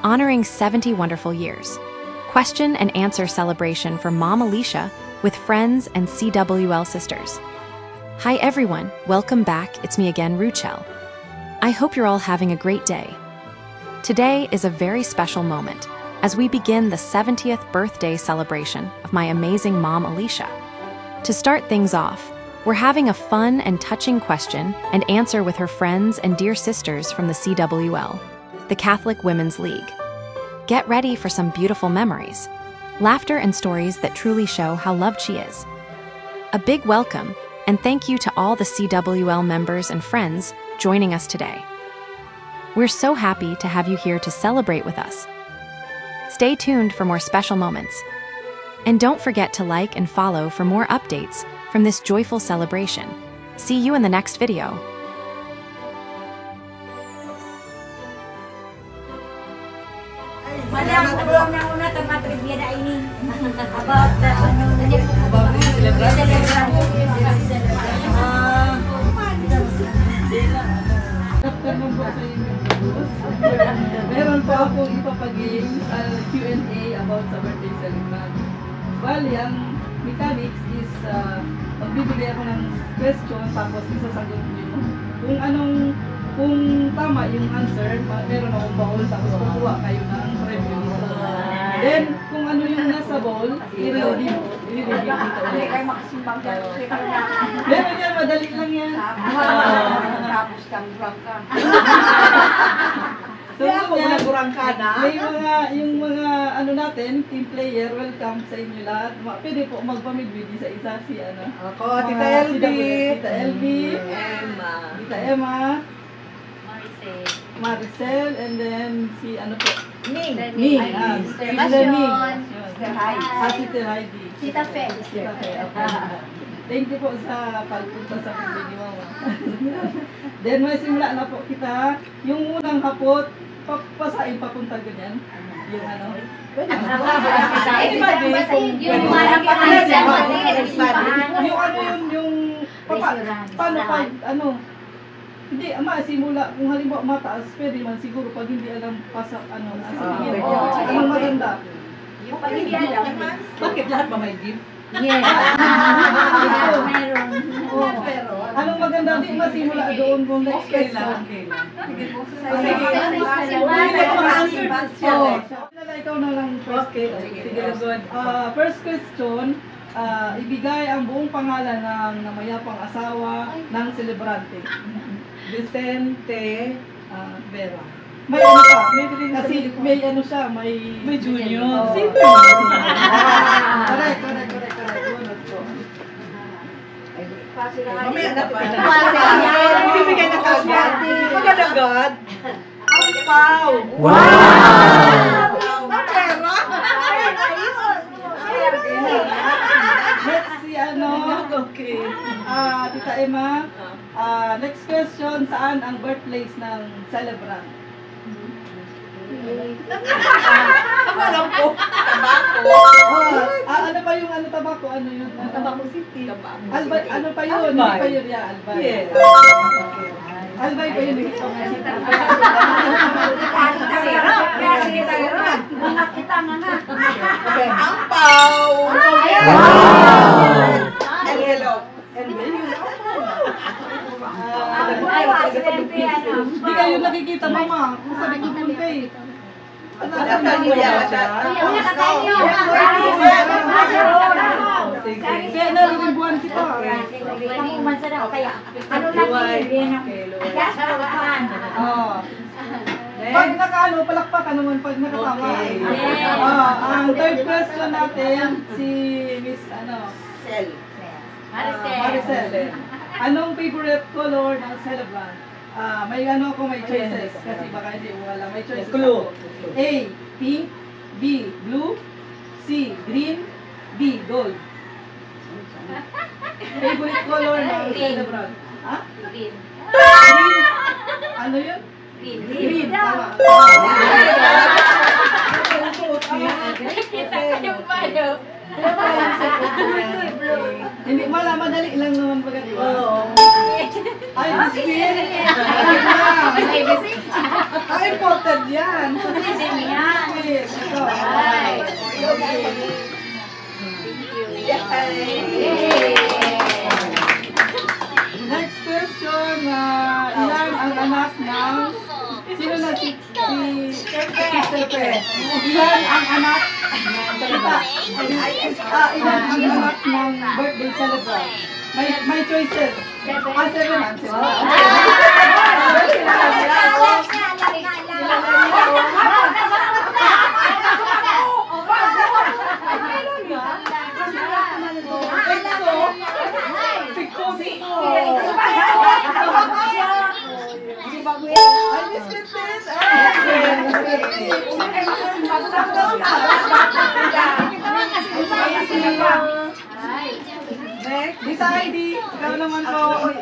honoring 70 wonderful years. Question and answer celebration for Mom Alicia with friends and CWL sisters. Hi everyone, welcome back. It's me again, Ruchel. I hope you're all having a great day. Today is a very special moment as we begin the 70th birthday celebration of my amazing mom, Alicia. To start things off, we're having a fun and touching question and answer with her friends and dear sisters from the CWL, the Catholic Women's League. Get ready for some beautiful memories, laughter and stories that truly show how loved she is. A big welcome and thank you to all the CWL members and friends joining us today. We're so happy to have you here to celebrate with us. Stay tuned for more special moments. And don't forget to like and follow for more updates from this joyful celebration. See you in the next video. Meron po akong ipapag-game sa Q&A about sa birthday celebrant. Well, yung mechanics is magbibigay ako ng question tapos isasagot niyo. Kung tama yung answer, meron akong bowl tapos kukuha kayo ng review. Then, kung ano yung nasa bowl, i-review dito. Hindi kayo makasimbang dyan. Meron yan, madali lang yan. Tapos kang drunk ka. So, may yung mga ano natin, team player, welcome sa inyo lahat. Pwede po magpamidbidi sa isa si ano. Ako, Tita LB. Tita LB. Emma. Tita Emma. Maricel. And then si ano po? Ning. Sister Ning. Sister Heidi. Sister Heidi. Tita Fe. Tita Fe. Thank you po sa pagpunta sa birthday ni Mama. Then may simula na po kita. Yung unang hapot, papasain papunta ganyan. Yung ano. Paano pag ano? Hindi, simula, kung halimbawa mataas, pwede man siguro pag hindi alam pasak, ano, anong maganda? Yung pag hindi alam. Bakit lahat ba may gift? Yes. Meron. Pero, anong maganda, di masimula doon kung next question. Sige po, ikaw na lang first question. Sige, good. First question, ibigay ang buong pangalan ng namayapang asawa ng celebrante. Vicente Vera. May ano pa? Kasi may ano siya, may junior. Sino? Correct. Mamaya na pa. Bibigyan na kagad. Magandagad. Ang pau. Wow! Pera. Next si ano? Okay. Tita Emma. Next question, saan ang birthplace ng celebrant? Alam ko. Tabako. Ano pa yung tabako? Ano yun? Tabako City. Albay, ano pa yun? Hindi pa yun, Albay. Yes. Albay pa yun. Ang pau. Wow! And hello. Hindi kayo nakikita, Mama. Kung sabi ko punta eh. Kaya naribuan kita. Pag nakaano, palakpakan naman pag nakatawa. Ang third question natin, si Miss Maricel. Anong favorite color ng celebrant? May choices kasi baka hindi mo alam. May choices ako. A, pink. B, blue. C, green. D, gold. Favorite color ng celebrant? Ha? Green. Green. Ano yun? Green. Tama. Kita ka yung bayo. Hindi, madali lang naman pag Ay, Ay, Ay, po, Noted yan. Din yan. Ito. Ay. Next question, ilan ang anak ng sino na si Pepe? Ilan ang anak ilan ang anak ng birthday celebrant? May choices. 7 answers. Next, di tayo, di. Ikaw naman to.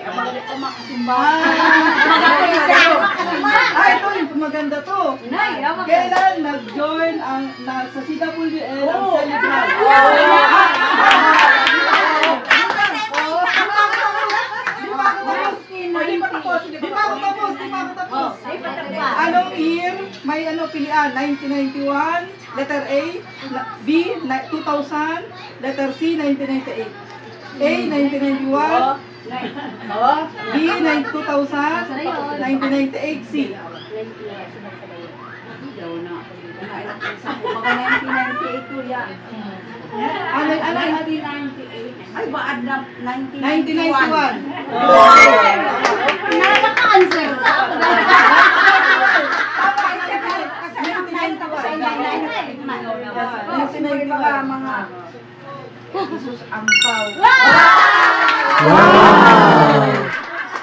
Ito, maganda to. Kailan nag-join sa CWL ang celebrant? Di pa ako tapos. Anong year may pilian? 1991, letter A, B, 2000, letter C, 1998. A, 1991, B, 2000, 1998, C. Ano? 1998. Ay, baad na 1991. Nakaka-answer na. Mga Jesus Ampaw.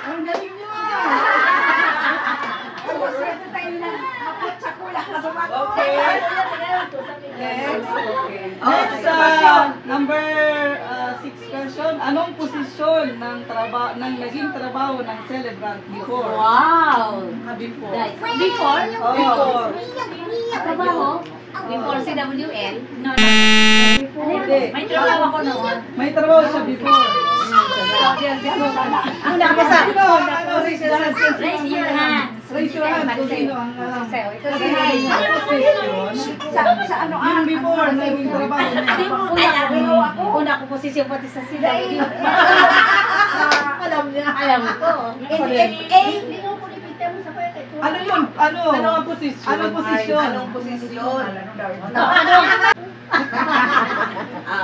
Ang galing nyo! Next, number 6 question. Anong posisyon ng naging trabaho ng celebrant before? Wow. Before. Before? Before. Trabaho? Before CWL? No. Hindi. May trabaho ako noon. May trabaho siya before. Una ka sa Raise your hands. Raise your hands kung sino ang alam. Ito sa ano Yung before, naging trabaho niya. Una ko posisyon pati sa CWL. alam niya. Alam ko. Ano yun? Anong posisyon? Anong posisyon? Anong posisyon?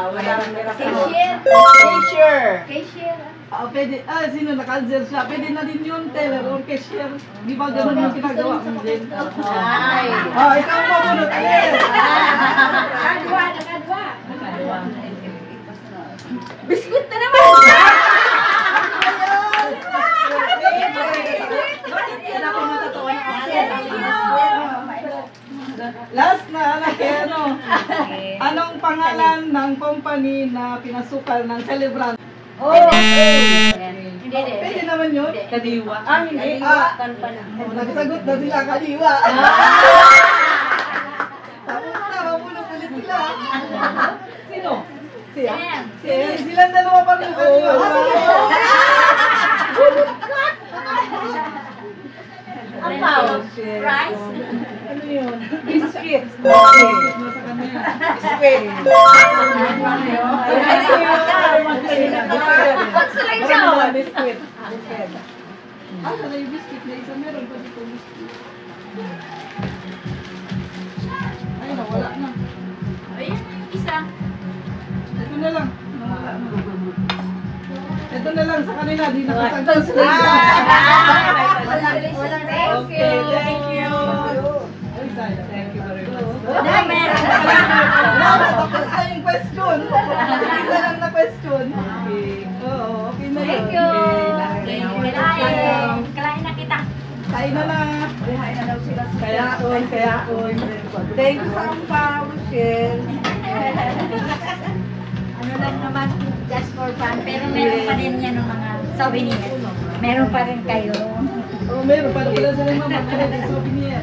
Wala rin nila. Cashier. Cashier. Pwede, sino naka-answer siya? Pwede na din yun, teller or cashier. Di ba ganun yung ginagawa mo din? Ay. Ikaw mo muna, teller. Nakadwa. Biskuit na naman. Last na, anong pangalan ng company na pinasukal ng celebrant? Pwede naman yun. Kadiwa. Hindi. Nagsagot na sila, kaliwa. Tapos na, mabulong ulit sila. Sino? Siya? Silang dalawa pa rin kaliwa. Ampaw. Rice. Ano yun? Biscuit. Nasa kanya. Biscuit. Constellation. Biscuit. Sana yung biscuit na isa, meron pa dito biscuit. Ay, nawala na. Ayun, isa. Ito na lang. Nawala na. Ito na lang sa kanila, di nakasagot. Okay, thank you. Thank you very much. Tapos na yung question. Isa lang na question. Oo, okay na yun. Thank you. Okay. Kalain na kita. Kain na na. Buhay na daw sila. Kaya on. Thank you sa Ampaw, Michelle. Ano lang naman, just for fun. Pero meron pa din yan ng mga souvenir. Meron pa rin kayo. Oh, meron pa rin pala sila mga souvenir.